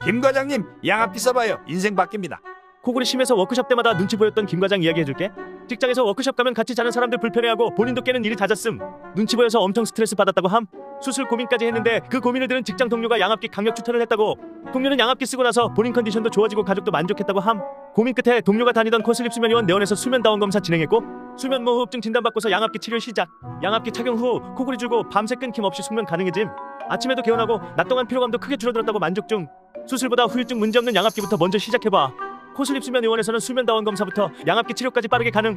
김 과장님, 양압기 써봐요. 인생 바뀝니다. 코골이 심해서 워크숍 때마다 눈치 보였던 김 과장 이야기 해줄게. 직장에서 워크숍 가면 같이 자는 사람들 불편해하고 본인도 깨는 일이 잦았음. 눈치 보여서 엄청 스트레스 받았다고 함. 수술 고민까지 했는데 그 고민을 들은 직장 동료가 양압기 강력 추천을 했다고. 동료는 양압기 쓰고 나서 본인 컨디션도 좋아지고 가족도 만족했다고 함. 고민 끝에 동료가 다니던 코슬립 수면의원 내원에서 수면다원 검사 진행했고 수면무호흡증 진단받고서 양압기 치료 시작. 양압기 착용 후 코골이 줄고 밤새 끊김없이 숙면 가능해짐. 아침에도 개운하고 낮 동안 피로감도 크게 줄어들었다고 만족 중. 수술보다 후유증 문제없는 양압기부터 먼저 시작해봐. 코슬립 수면의원에서는 수면다원 검사부터 양압기 치료까지 빠르게 가능.